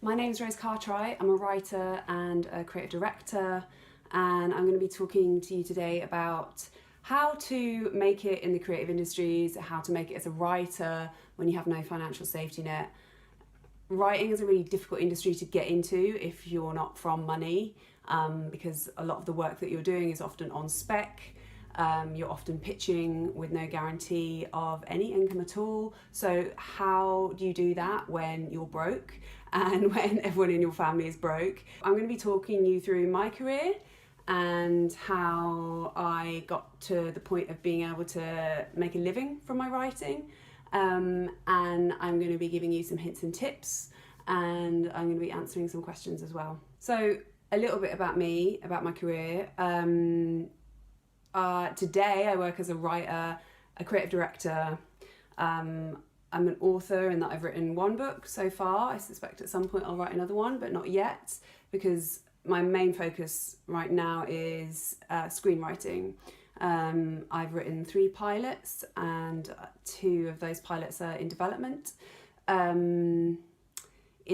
My name is Cartwright. I'm a writer and a creative director, and I'm going to be talking to you today about how to make it in the creative industries, how to make it as a writer when you have no financial safety net. Writing is a really difficult industry to get into if you're not from money, because a lot of the work that you're doing is often on spec. You're often pitching with no guarantee of any income at all. So how do you do that when you're broke and when everyone in your family is broke? I'm going to be talking you through my career and how I got to the point of being able to make a living from my writing. And I'm going to be giving you some hints and tips, and I'm going to be answering some questions as well. So a little bit about me, about my career. Today I work as a writer, a creative director. I'm an author in that I've written one book so far. I suspect at some point I'll write another one, but not yet, because my main focus right now is screenwriting. I've written 3 pilots, and 2 of those pilots are in development. In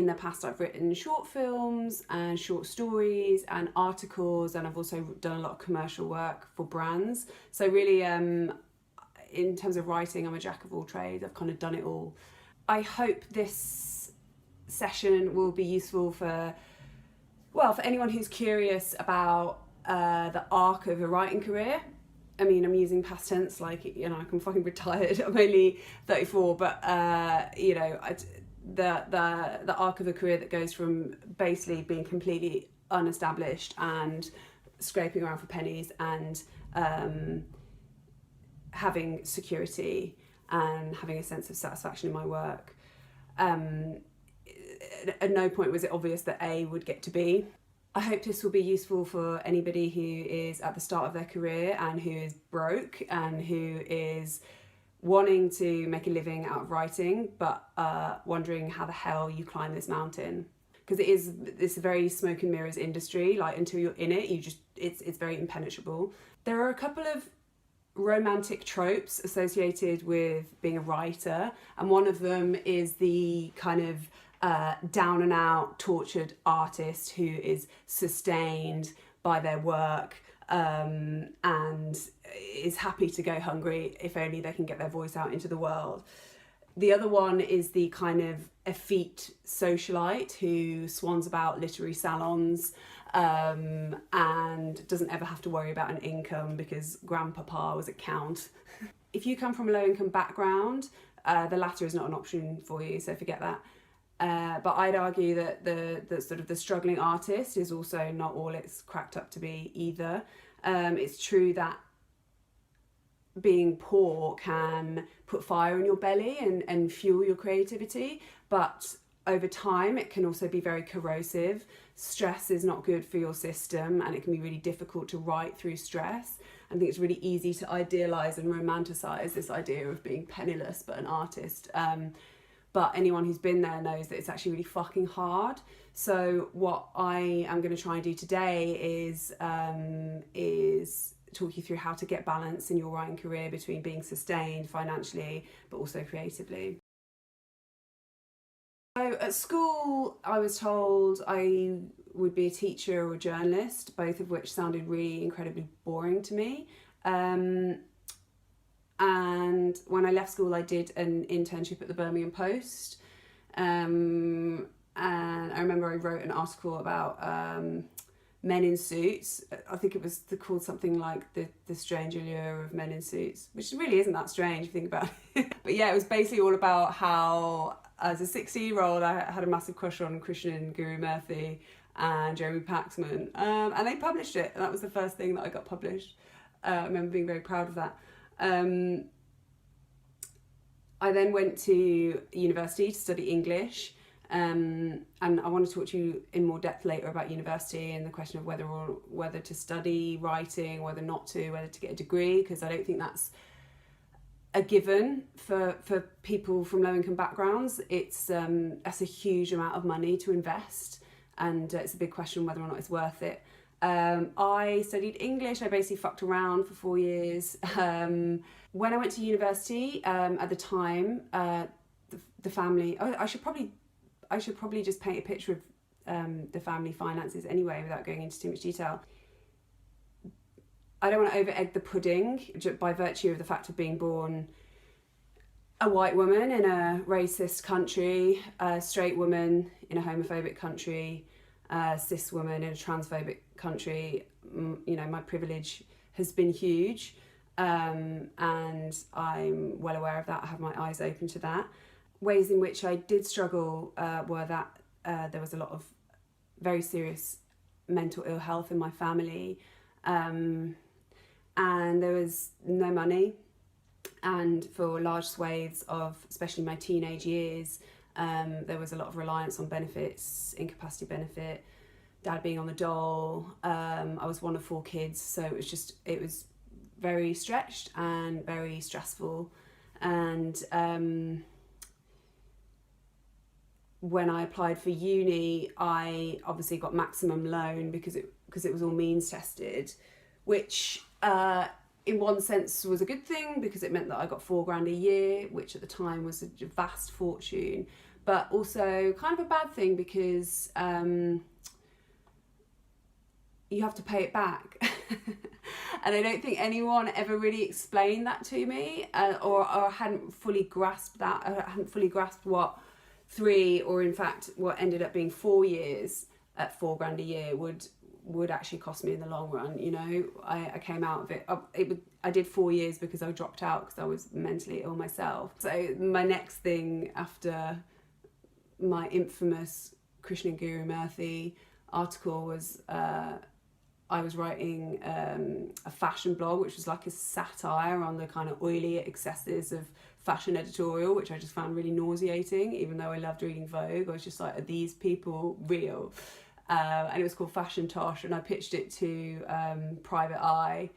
the past I've written short films and short stories and articles, and I've also done a lot of commercial work for brands. So really, in terms of writing, I'm a jack of all trades. I've kind of done it all. I hope this session will be useful for anyone who's curious about the arc of a writing career. I mean, I'm using past tense, like, you know, I'm fucking retired. I'm only 34, but you know, the arc of a career that goes from basically being completely unestablished and scraping around for pennies and having security and having a sense of satisfaction in my work. At no point was it obvious that A would get to B. I hope this will be useful for anybody who is at the start of their career and who is broke and who is wanting to make a living out of writing, but wondering how the hell you climb this mountain. Because it's a very smoke and mirrors industry. Like, until you're in it, it's very impenetrable. There are a couple of romantic tropes associated with being a writer, and one of them is the kind of down and out tortured artist who is sustained by their work, and is happy to go hungry if only they can get their voice out into the world. The other one is the kind of effete socialite who swans about literary salons and doesn't ever have to worry about an income because grandpapa was a count. If you come from a low income background, the latter is not an option for you, so forget that. But I'd argue that the sort of the struggling artist is also not all it's cracked up to be either. It's true that being poor can put fire in your belly and fuel your creativity, but over time it can also be very corrosive. Stress is not good for your system, and it can be really difficult to write through stress. I think it's really easy to idealise and romanticize this idea of being penniless but an artist. But anyone who's been there knows that it's actually really fucking hard. So what I am going to try and do today is talk you through how to get balance in your writing career between being sustained financially but also creatively. So at school I was told I would be a teacher or a journalist, both of which sounded really incredibly boring to me. And when I left school, I did an internship at the Birmingham Post. And I remember I wrote an article about men in suits. I think it was called something like the strange allure of men in suits, which really isn't that strange if you think about it. But yeah, it was basically all about how, as a 16-year-old, I had a massive crush on Krishnan Guru Murthy and Jeremy Paxman. And they published it, and that was the first thing that I got published. I remember being very proud of that. I then went to university to study English, and I want to talk to you in more depth later about university and the question of whether to study writing, whether not to, whether to get a degree, because I don't think that's a given for people from low income backgrounds. That's a huge amount of money to invest, and it's a big question whether or not it's worth it. I studied English. I basically fucked around for 4 years. When I went to university, at the time, the family, I should probably I should probably just paint a picture of the family finances anyway, without going into too much detail. I don't want to over-egg the pudding by virtue of the fact of being born a white woman in a racist country, a straight woman in a homophobic country, a cis woman in a transphobic country. You know, my privilege has been huge, and I'm well aware of that. I have my eyes open to that. Ways in which I did struggle were that there was a lot of very serious mental ill health in my family, and there was no money. And for large swathes of especially my teenage years, there was a lot of reliance on benefits, incapacity benefit, dad being on the dole. I was one of 4 kids, so it was very stretched and very stressful. And when I applied for uni, I obviously got maximum loan because it was all means tested, which in one sense was a good thing because it meant that I got £4,000 a year, which at the time was a vast fortune, but also kind of a bad thing because you have to pay it back. And I don't think anyone ever really explained that to me, or I hadn't fully grasped that. I hadn't fully grasped what 3, or in fact what ended up being 4 years at £4,000 a year would actually cost me in the long run. You know, I came out of it. I did 4 years because I dropped out because I was mentally ill myself. So my next thing after my infamous Krishna Guru Murthy article was I was writing a fashion blog, which was like a satire on the kind of oily excesses of fashion editorial, which I just found really nauseating. Even though I loved reading Vogue, I was just like, are these people real? And it was called Fashion Tosh, and I pitched it to Private Eye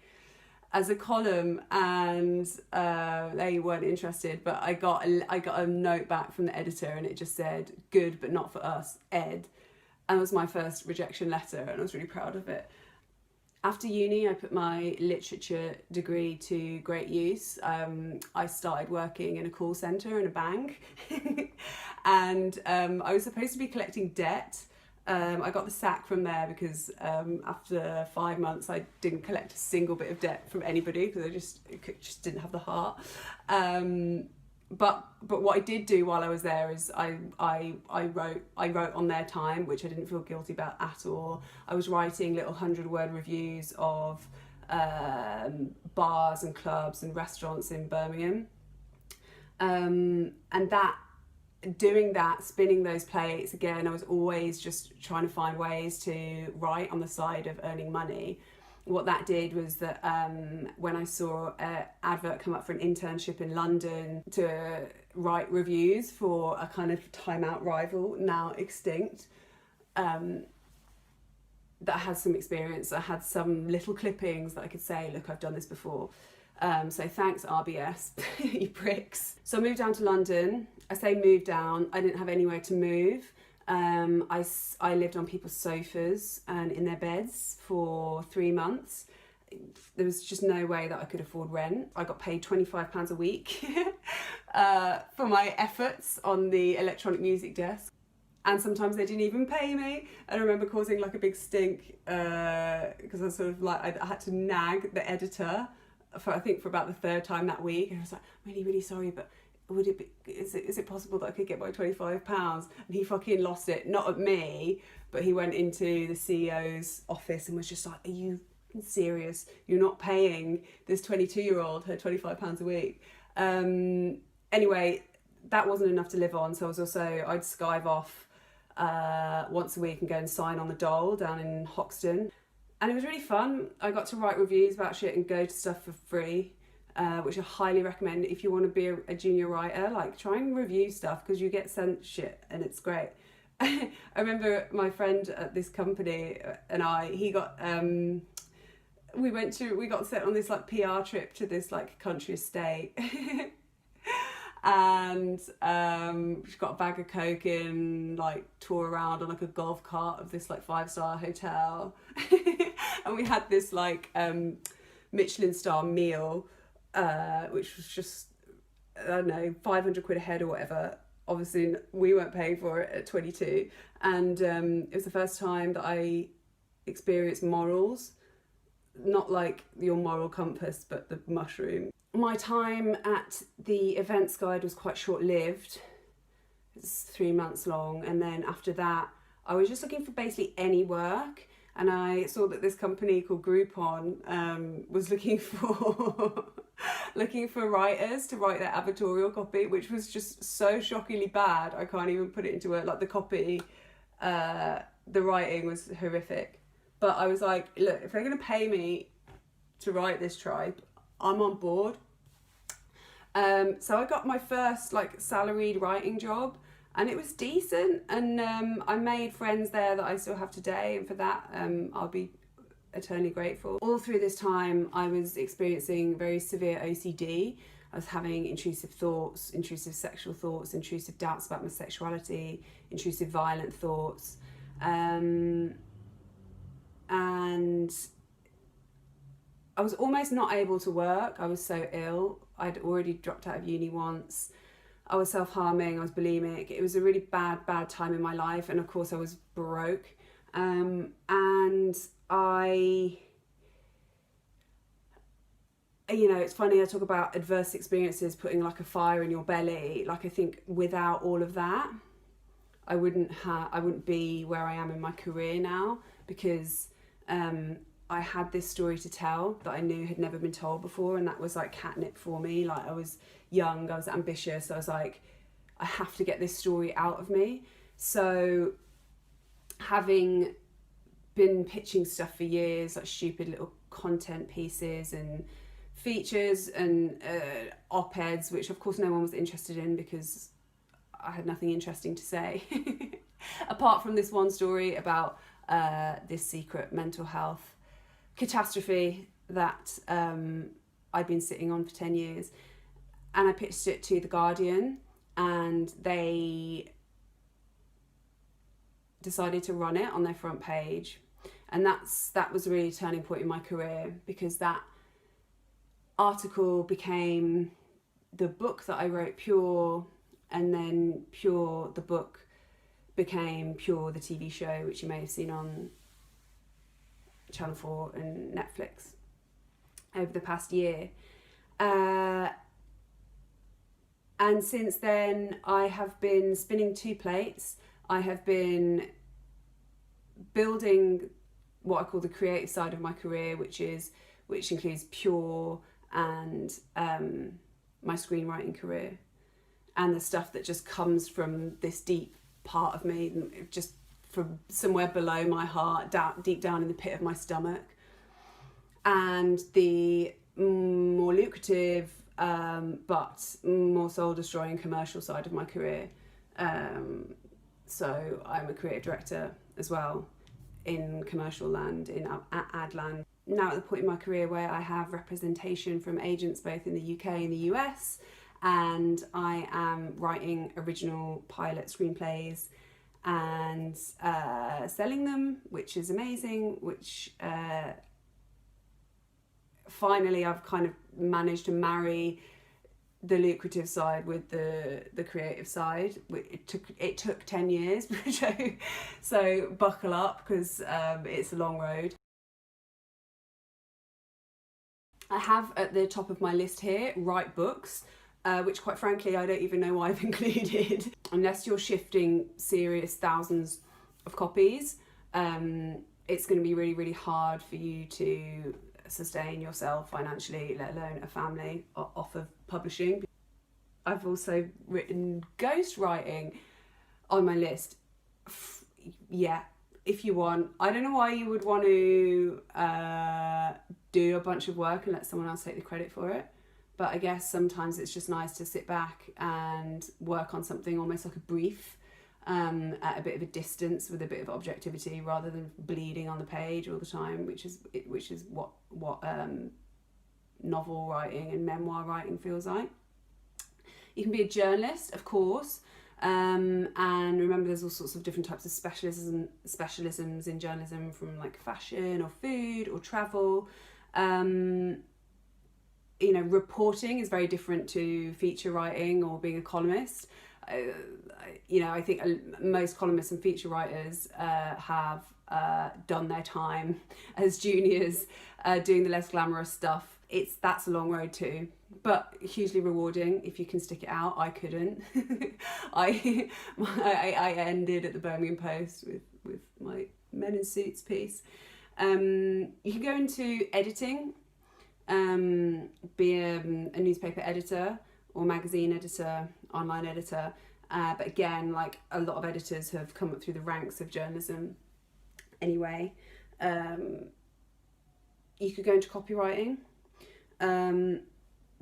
as a column, and they weren't interested. But I got a note back from the editor, and it just said, "Good, but not for us, Ed." And it was my first rejection letter, and I was really proud of it. After uni, I put my literature degree to great use. I started working in a call centre in a bank, and I was supposed to be collecting debt. I got the sack from there because after 5 months I didn't collect a single bit of debt from anybody because I just didn't have the heart. But what I did do while I was there is I wrote on their time, which I didn't feel guilty about at all. I was writing little 100-word reviews of bars and clubs and restaurants in Birmingham, and doing that, spinning those plates, again, I was always just trying to find ways to write on the side of earning money. What that did was that when I saw an advert come up for an internship in London to write reviews for a kind of Time Out rival, now extinct, that had some experience. I had some little clippings that I could say, look, I've done this before. So thanks, RBS, you pricks. So I moved down to London. I say moved down, I didn't have anywhere to move. I lived on people's sofas and in their beds for 3 months. There was just no way that I could afford rent. I got paid £25 a week for my efforts on the electronic music desk. And sometimes they didn't even pay me. And I remember causing like a big stink because I was sort of like, I had to nag the editor for about the 3rd time that week. And I was like, really, really sorry, but is it possible that I could get my £25? And he fucking lost it, not at me, but he went into the CEO's office and was just like, are you serious? You're not paying this 22-year-old her £25 a week. Anyway, that wasn't enough to live on, so I'd skive off once a week and go and sign on the dole down in Hoxton. And it was really fun. I got to write reviews about shit and go to stuff for free. Which I highly recommend if you want to be a junior writer. Like, try and review stuff because you get sent shit and it's great. I remember my friend at this company and we got sent on this like PR trip to this like country estate. And she got a bag of coke in, like tour around on like a golf cart of this like 5-star hotel. And we had this like Michelin star meal, which was just, I don't know, 500 quid a head or whatever. obviously we weren't paying for it at 22, and it was the first time that I experienced morals, not like your moral compass, but the mushroom. My time at the events guide was quite short-lived. It's 3 months long, and then after that I was just looking for basically any work, and I saw that this company called Groupon was looking for looking for writers to write their advertorial copy, which was just so shockingly bad I can't even put it into word. Like the copy, the writing was horrific, but I was like, look, if they're going to pay me to write this tribe, I'm on board. So I got my first like salaried writing job, and it was decent, and I made friends there that I still have today, and for that I'll be eternally grateful. All through this time I was experiencing very severe OCD. I was having intrusive thoughts, intrusive sexual thoughts, intrusive doubts about my sexuality, intrusive violent thoughts, and I was almost not able to work. I was so ill. I'd already dropped out of uni once. I was self-harming, I was bulimic. It was a really bad time in my life, and of course I was broke. And I, you know, it's funny, I talk about adverse experiences putting like a fire in your belly. Like I think without all of that, I wouldn't be where I am in my career now, because I had this story to tell that I knew had never been told before, and that was like catnip for me. Like I was young, I was ambitious, I was like, I have to get this story out of me. So having been pitching stuff for years, like stupid little content pieces and features and op-eds, which of course no one was interested in because I had nothing interesting to say apart from this one story about this secret mental health catastrophe that I'd been sitting on for 10 years. And I pitched it to The Guardian, and they decided to run it on their front page. And that was a really turning point in my career, because that article became the book that I wrote, Pure, and then Pure, the book, became Pure, the TV show, which you may have seen on Channel 4 and Netflix over the past year. And since then, I have been spinning two plates. I have been building what I call the creative side of my career, which includes Pure and my screenwriting career, and the stuff that just comes from this deep part of me, just from somewhere below my heart, deep down in the pit of my stomach. And the more lucrative but more soul-destroying commercial side of my career. So I'm a creative director as well in commercial land, in ad land. Now at the point in my career where I have representation from agents both in the UK and the US, and I am writing original pilot screenplays and selling them, which is amazing, which finally I've kind of managed to marry the lucrative side with the creative side. It took 10 years, so buckle up, because it's a long road. I have at the top of my list here, write books, which quite frankly I don't even know why I've included. Unless you're shifting serious thousands of copies, it's going to be really, really hard for you to sustain yourself financially, let alone a family, off of publishing. I've also written ghostwriting on my list. Yeah, if you want. I don't know why you would want to do a bunch of work and let someone else take the credit for it, but I guess sometimes it's just nice to sit back and work on something almost like a brief, at a bit of a distance with a bit of objectivity, rather than bleeding on the page all the time, which is what novel writing and memoir writing feels like. You can be a journalist, of course, and remember there's all sorts of different types of specialisms in journalism, from like fashion or food or travel. Reporting is very different to feature writing or being a columnist. I think most columnists and feature writers have done their time as juniors doing the less glamorous stuff. That's a long road too, but hugely rewarding if you can stick it out. I couldn't. I ended at the Birmingham Post with my Men in Suits piece. You can go into editing, be a newspaper editor or magazine editor, online editor. But again, like a lot of editors have come up through the ranks of journalism anyway. You could go into copywriting.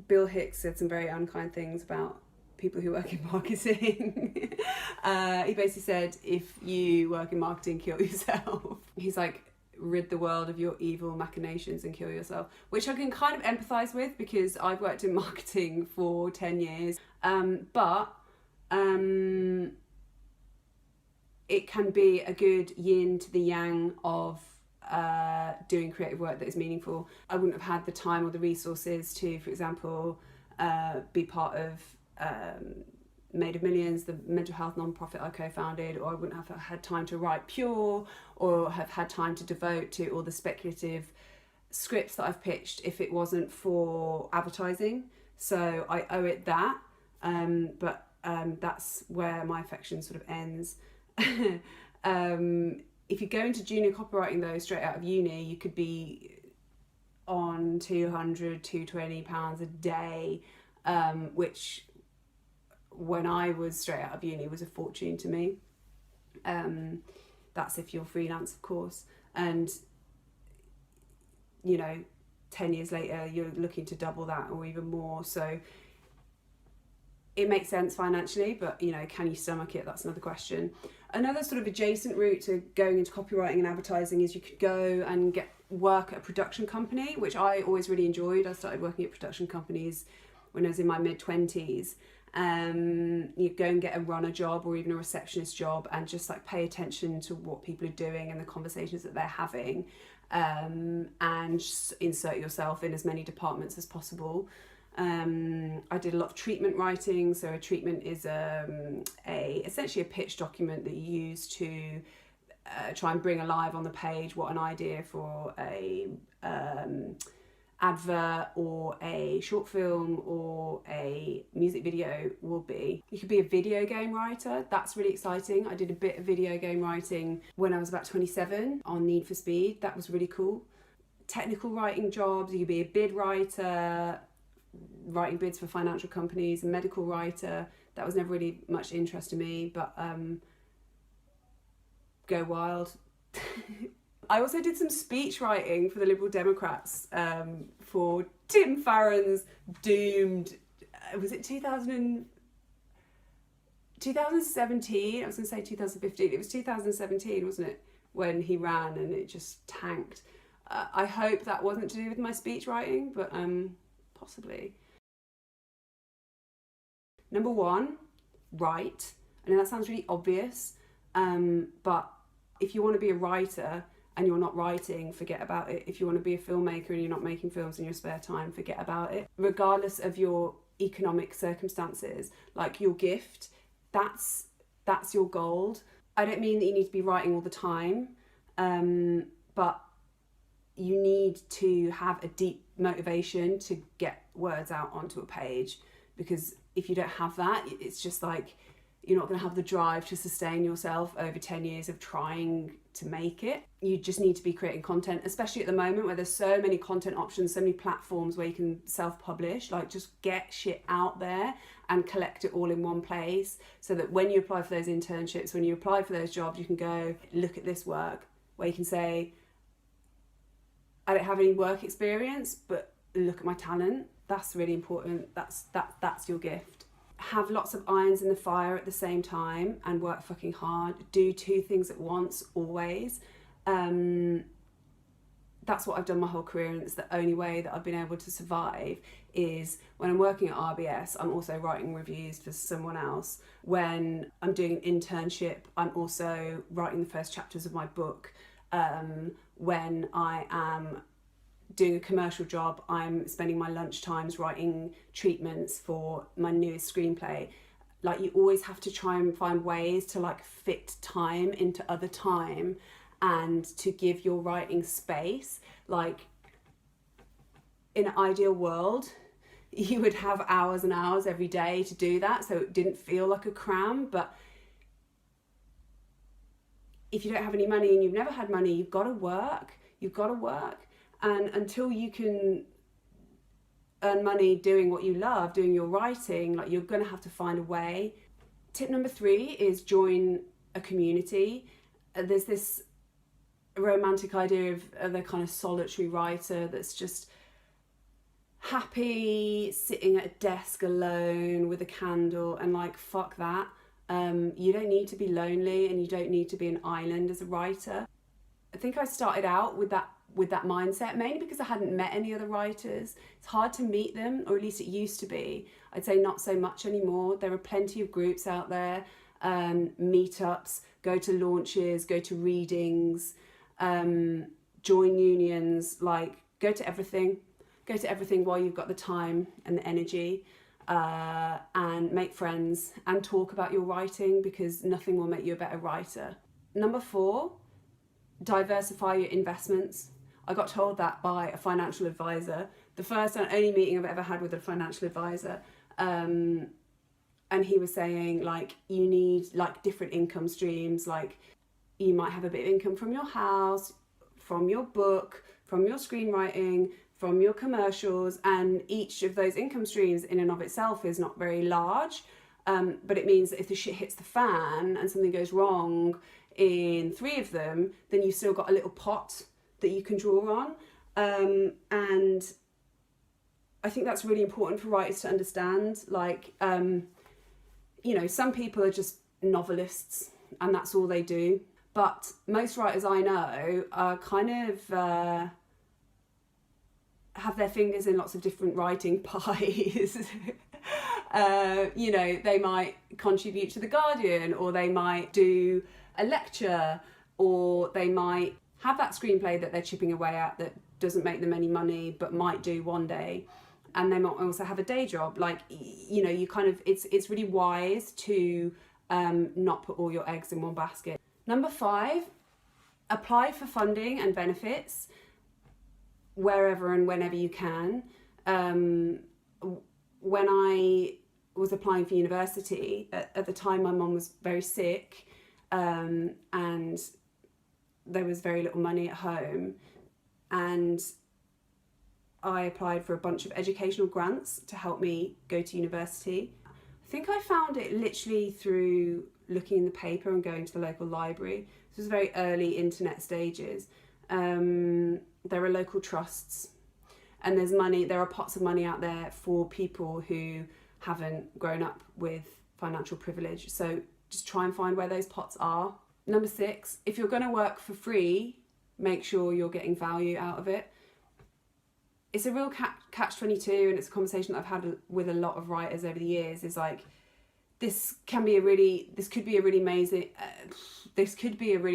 Bill Hicks said some very unkind things about people who work in marketing. He basically said, if you work in marketing, kill yourself. He's like, rid the world of your evil machinations and kill yourself, which I can kind of empathise with because I've worked in marketing for 10 years. But it can be a good yin to the yang of doing creative work that is meaningful. I wouldn't have had the time or the resources to, for example, be part of Made of Millions, the mental health non-profit I co-founded, or I wouldn't have had time to write Pure, or have had time to devote to all the speculative scripts that I've pitched if it wasn't for advertising. So I owe it that, but that's where my affection sort of ends. If you go into junior copywriting though, straight out of uni, you could be on £220 a day, which when I was straight out of uni was a fortune to me. That's if you're freelance, of course. And, 10 years later, you're looking to double that or even more. So it makes sense financially, but, can you stomach it? That's another question. Another sort of adjacent route to going into copywriting and advertising is you could go and work at a production company, which I always really enjoyed. I started working at production companies when I was in my mid-20s. You go and get a runner job or even a receptionist job and just like pay attention to what people are doing and the conversations that they're having, and insert yourself in as many departments as possible. I did a lot of treatment writing. So a treatment is essentially a pitch document that you use to try and bring alive on the page what an idea for a advert or a short film or a music video will be. You could be a video game writer. That's really exciting. I did a bit of video game writing when I was about 27 on Need for Speed. That was really cool. Technical writing jobs. You could be a bid writer, writing bids for financial companies, a medical writer. That was never really much interest to me, but go wild. I also did some speech writing for the Liberal Democrats for Tim Farron's doomed, was it 2017? I was going to say 2015. It was 2017, wasn't it, when he ran and it just tanked. I hope that wasn't to do with my speech writing, but possibly. Number one, write. I know that sounds really obvious, but if you want to be a writer and you're not writing, forget about it. If you want to be a filmmaker and you're not making films in your spare time, forget about it. Regardless of your economic circumstances, like your gift, that's your gold. I don't mean that you need to be writing all the time, but you need to have a deep motivation to get words out onto a page, because if you don't have that, it's just like you're not going to have the drive to sustain yourself over 10 years of trying to make it. You just need to be creating content, especially at the moment where there's so many content options, so many platforms where you can self-publish. Like, just get shit out there and collect it all in one place, so that when you apply for those internships, when you apply for those jobs, you can go, look at this work, where you can say, I don't have any work experience, but look at my talent. That's really important. That's your gift. Have lots of irons in the fire at the same time and work fucking hard. Do two things at once, always. That's what I've done my whole career, and it's the only way that I've been able to survive. Is when I'm working at RBS, I'm also writing reviews for someone else. When I'm doing an internship, I'm also writing the first chapters of my book. When I am doing a commercial job, I'm spending my lunch times writing treatments for my newest screenplay. Like, you always have to try and find ways to like fit time into other time and to give your writing space. Like, in an ideal world, you would have hours and hours every day to do that, so it didn't feel like a cram. But if you don't have any money and you've never had money, you've got to work. And until you can earn money doing what you love, doing your writing, like, you're going to have to find a way. Tip number 3 is join a community. There's this romantic idea of the kind of solitary writer that's just happy sitting at a desk alone with a candle, and like, fuck that. You don't need to be lonely, and you don't need to be an island as a writer. I think I started out with that mindset, mainly because I hadn't met any other writers. It's hard to meet them, or at least it used to be. I'd say not so much anymore. There are plenty of groups out there, meetups, go to launches, go to readings, join unions, like, go to everything while you've got the time and the energy, and make friends and talk about your writing, because nothing will make you a better writer. Number 4, diversify your investments. I got told that by a financial advisor, the first and only meeting I've ever had with a financial advisor. And he was saying, like, you need like different income streams. Like, you might have a bit of income from your house, from your book, from your screenwriting, from your commercials, and each of those income streams in and of itself is not very large. But it means that if the shit hits the fan and something goes wrong in 3 of them, then you've still got a little pot that you can draw on. And I think that's really important for writers to understand. Like, you know, some people are just novelists and that's all they do. But most writers I know are kind of have their fingers in lots of different writing pies. You know, they might contribute to The Guardian, or they might do a lecture, or they might have that screenplay that they're chipping away at that doesn't make them any money but might do one day, and they might also have a day job. Like, you know, you kind of, it's really wise to not put all your eggs in one basket. Number 5, apply for funding and benefits wherever and whenever you can. When I was applying for university, at the time my mum was very sick, and there was very little money at home, and I applied for a bunch of educational grants to help me go to university. I think I found it literally through looking in the paper and going to the local library. This was very early internet stages. There are local trusts, and there are pots of money out there for people who haven't grown up with financial privilege. So just try and find where those pots are. Number 6, if you're going to work for free, make sure you're getting value out of it. It's a real catch-22, and it's a conversation that I've had with a lot of writers over the years, is like, this could be a really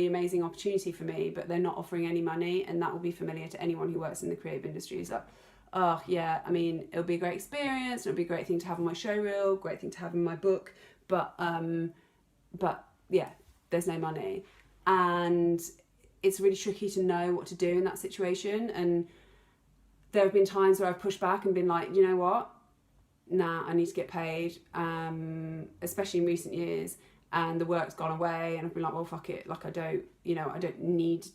amazing opportunity for me, but they're not offering any money, and that will be familiar to anyone who works in the creative industry. It's like, oh yeah, I mean, it'll be a great experience, it'll be a great thing to have on my showreel, great thing to have in my book, but yeah, there's no money. And it's really tricky to know what to do in that situation. And there have been times where I've pushed back and been like, you know what, nah, I need to get paid, especially in recent years, and the work's gone away, and I've been like, well, fuck it, like, I don't need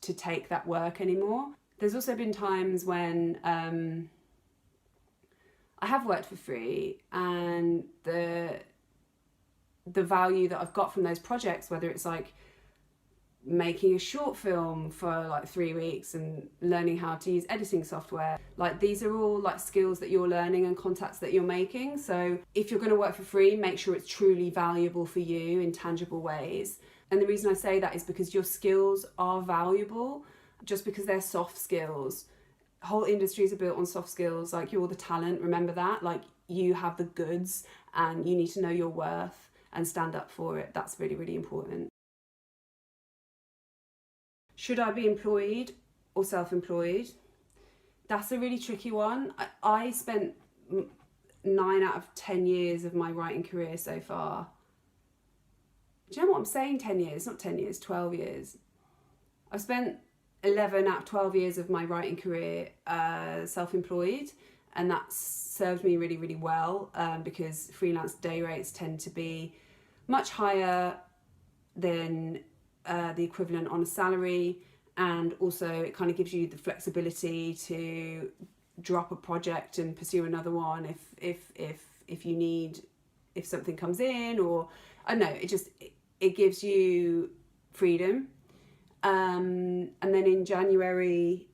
to take that work anymore. There's also been times when I have worked for free, and the value that I've got from those projects, whether it's like making a short film for like 3 weeks and learning how to use editing software, like, these are all like skills that you're learning and contacts that you're making. So if you're going to work for free, make sure it's truly valuable for you in tangible ways. And the reason I say that is because your skills are valuable. Just because they're soft skills, whole industries are built on soft skills. Like, you're the talent, remember that. Like, you have the goods, and you need to know your worth and stand up for it. That's really, really important. Should I be employed or self-employed? That's a really tricky one. I spent 9 out of 10 years of my writing career so far. Do you know what I'm saying? 10 years, not 10 years, 12 years. I've spent 11 out of 12 years of my writing career self-employed, and that's served me really, really well, because freelance day rates tend to be much higher than the equivalent on a salary, and also it kind of gives you the flexibility to drop a project and pursue another one if you need, if something comes in, or I don't know, it gives you freedom. And then in January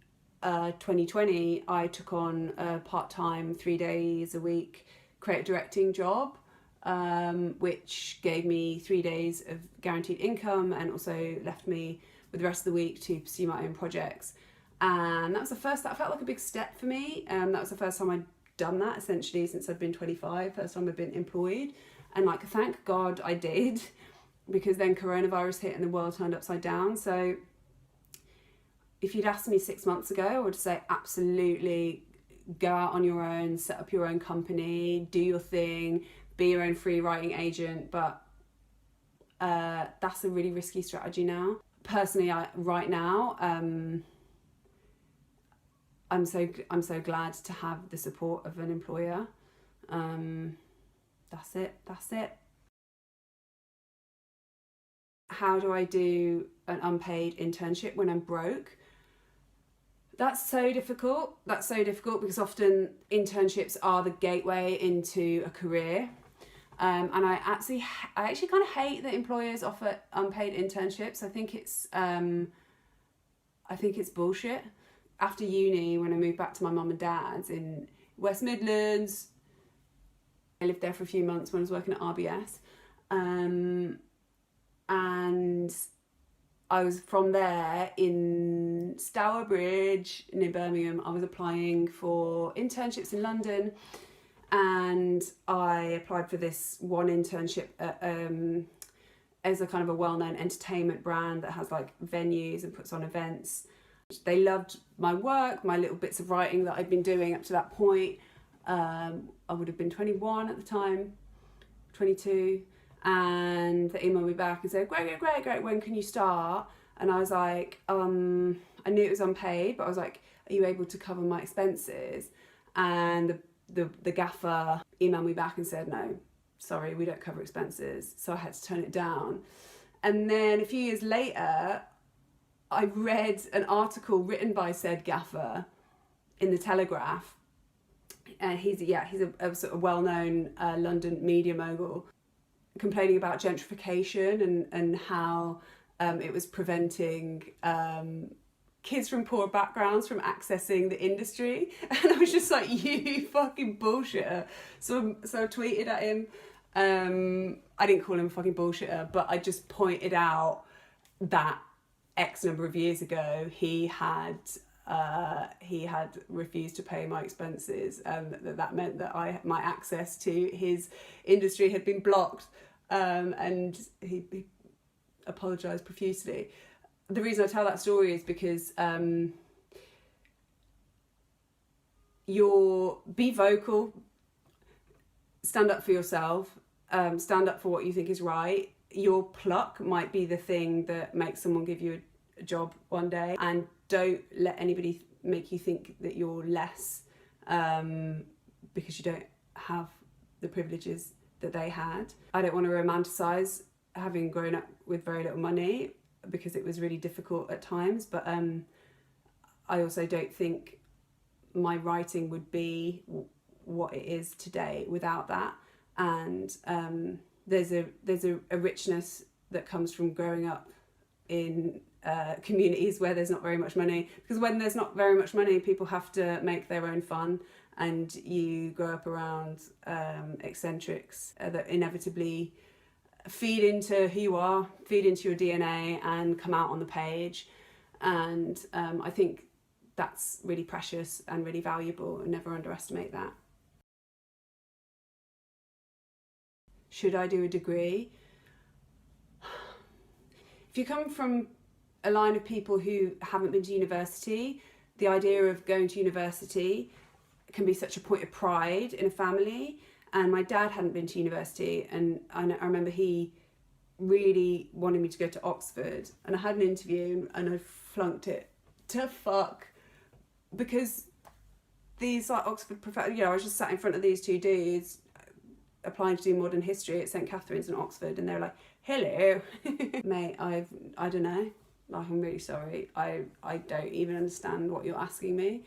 2020, I took on a part-time 3 days a week creative directing job, which gave me 3 days of guaranteed income and also left me with the rest of the week to pursue my own projects. And that felt like a big step for me. That was the first time I'd done that, essentially, since I'd been 25, first time I'd been employed. And like, thank God I did, because then coronavirus hit and the world turned upside down. So if you'd asked me 6 months ago, I would say absolutely go out on your own, set up your own company, do your thing, be your own free writing agent. But that's a really risky strategy now. Personally, right now, I'm so glad to have the support of an employer. That's it. How do I do an unpaid internship when I'm broke? That's so difficult because often internships are the gateway into a career. And I actually kind of hate that employers offer unpaid internships. I think it's bullshit. After uni, when I moved back to my mum and dad's in West Midlands, I lived there for a few months when I was working at RBS. And I was from there in Stourbridge near Birmingham. I was applying for internships in London, and I applied for this one internship at, as a kind of a well-known entertainment brand that has like venues and puts on events. They loved my work, my little bits of writing that I'd been doing up to that point. I would have been 21 at the time, 22. And they emailed me back and said, great, when can you start? And I was like, I knew it was unpaid, but I was like, are you able to cover my expenses? And the gaffer emailed me back and said, no, sorry, we don't cover expenses. So I had to turn it down. And then a few years later, I read an article written by said gaffer in the Telegraph. And he's a sort of well-known London media mogul, complaining about gentrification and how it was preventing kids from poor backgrounds from accessing the industry. And I was just like, you fucking bullshitter. So I tweeted at him. I didn't call him a fucking bullshitter, but I just pointed out that X number of years ago he had refused to pay my expenses, and that meant that my access to his industry had been blocked, and he apologised profusely. The reason I tell that story is because be vocal, stand up for yourself, stand up for what you think is right. Your pluck might be the thing that makes someone give you a job one day, and don't let anybody make you think that you're less because you don't have the privileges that they had. I don't want to romanticise having grown up with very little money, because it was really difficult at times, but I also don't think my writing would be what it is today without that. And there's a richness that comes from growing up in communities where there's not very much money, because when there's not very much money, people have to make their own fun, and you grow up around eccentrics that inevitably feed into who you are, feed into your DNA and come out on the page. And I think that's really precious and really valuable, and never underestimate that. Should I do a degree? If you come from a line of people who haven't been to university, the idea of going to university can be such a point of pride in a family. And my dad hadn't been to university, and I remember he really wanted me to go to Oxford, and I had an interview and I flunked it to fuck, because these like Oxford professors, I was just sat in front of these two dudes applying to do modern history at St Catherine's in Oxford, and they were like, hello. Mate, I don't know, like, I'm really sorry, I don't even understand what you're asking me.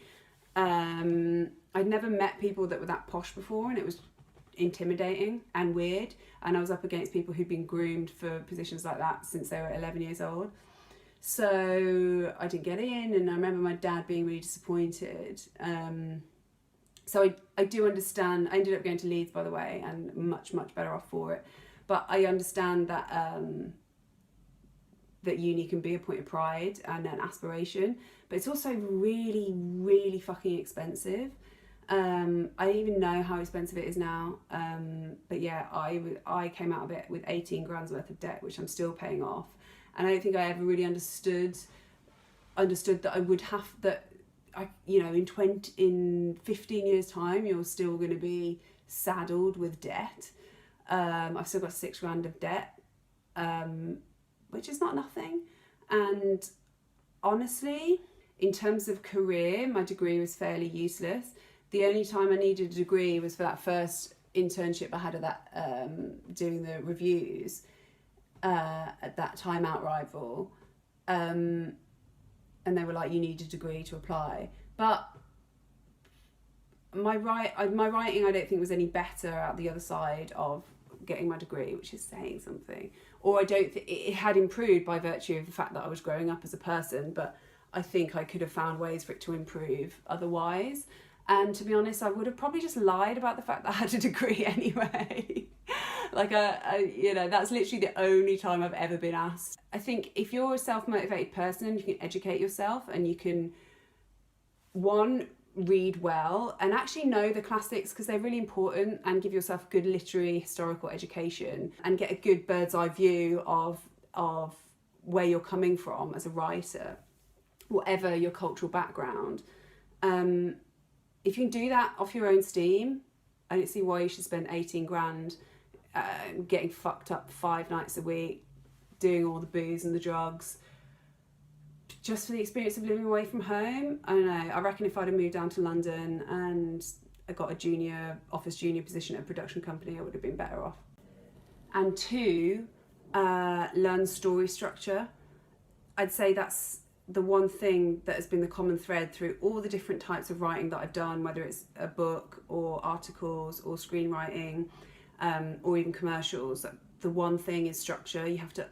I'd never met people that were that posh before, and it was intimidating and weird, and I was up against people who'd been groomed for positions like that since they were 11 years old. So I didn't get in, and I remember my dad being really disappointed. So I do understand. I ended up going to Leeds, by the way, and much better off for it. But I understand that that uni can be a point of pride and an aspiration, but it's also really fucking expensive. I don't even know how expensive it is now, but yeah, I came out of it with 18 grand's worth of debt, which I'm still paying off, and I don't think I ever really understood that I would have that. In 15 years time, you're still going to be saddled with debt. I've still got 6 grand of debt, which is not nothing. And honestly, in terms of career, my degree was fairly useless. The only time I needed a degree was for that first internship I had at that doing the reviews at that Time Out rival, and they were like, you need a degree to apply. But my writing I don't think was any better out the other side of getting my degree, which is saying something. Or I don't think it had improved by virtue of the fact that I was growing up as a person, but I think I could have found ways for it to improve otherwise. And to be honest, I would have probably just lied about the fact that I had a degree anyway. Like, that's literally the only time I've ever been asked. I think if you're a self-motivated person, you can educate yourself, and you can, one, read well and actually know the classics, because they're really important, and give yourself a good literary historical education and get a good bird's eye view of where you're coming from as a writer, whatever your cultural background. If you can do that off your own steam, I don't see why you should spend 18 grand getting fucked up 5 nights a week, doing all the booze and the drugs, just for the experience of living away from home. I don't know. I reckon if I'd have moved down to London and I got a office junior position at a production company, I would have been better off. And 2, learn story structure. I'd say that's the one thing that has been the common thread through all the different types of writing that I've done, whether it's a book or articles or screenwriting, or even commercials. The one thing is structure. You have to,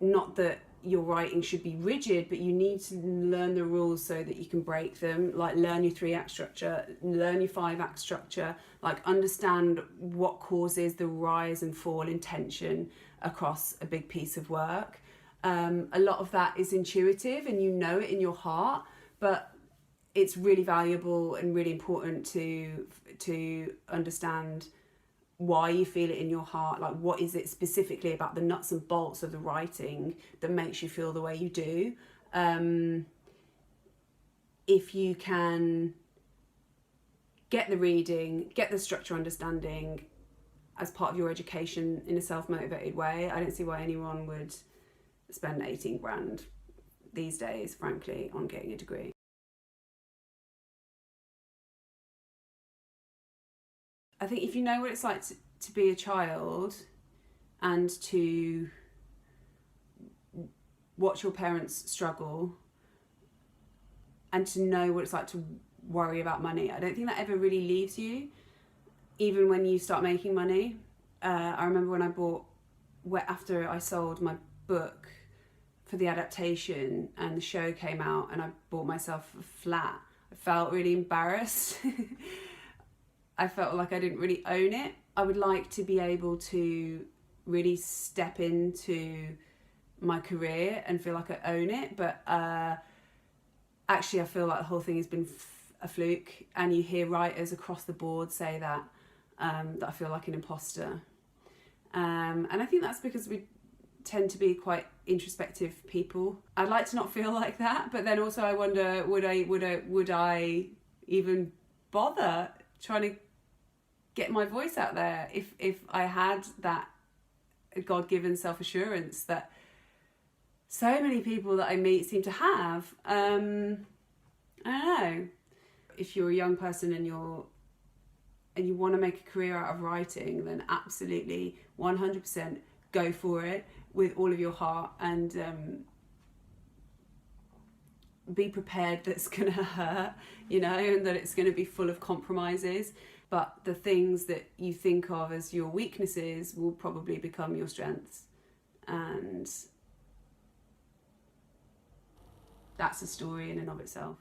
not that your writing should be rigid, but you need to learn the rules so that you can break them. Like, learn your 3-act structure, learn your 5-act structure, like understand what causes the rise and fall in tension across a big piece of work. A lot of that is intuitive and you know it in your heart, but it's really valuable and really important to understand why you feel it in your heart. Like, what is it specifically about the nuts and bolts of the writing that makes you feel the way you do? If you can get the reading, get the structure understanding as part of your education in a self-motivated way, I don't see why anyone would spend 18 grand these days, frankly, on getting a degree. I think if you know what it's like to be a child and to watch your parents struggle and to know what it's like to worry about money, I don't think that ever really leaves you, even when you start making money. I remember when after I sold my book for the adaptation and the show came out and I bought myself a flat, I felt really embarrassed. I felt like I didn't really own it. I would like to be able to really step into my career and feel like I own it, but actually I feel like the whole thing has been a fluke, and you hear writers across the board say that I feel like an impostor, and I think that's because we tend to be quite introspective people. I'd like to not feel like that, but then also I wonder, would I even bother trying to get my voice out there if I had that God-given self-assurance that so many people that I meet seem to have. I don't know. If you're a young person and you want to make a career out of writing, then absolutely 100% go for it with all of your heart, and be prepared that it's going to hurt, and that it's going to be full of compromises. But the things that you think of as your weaknesses will probably become your strengths. And that's a story in and of itself.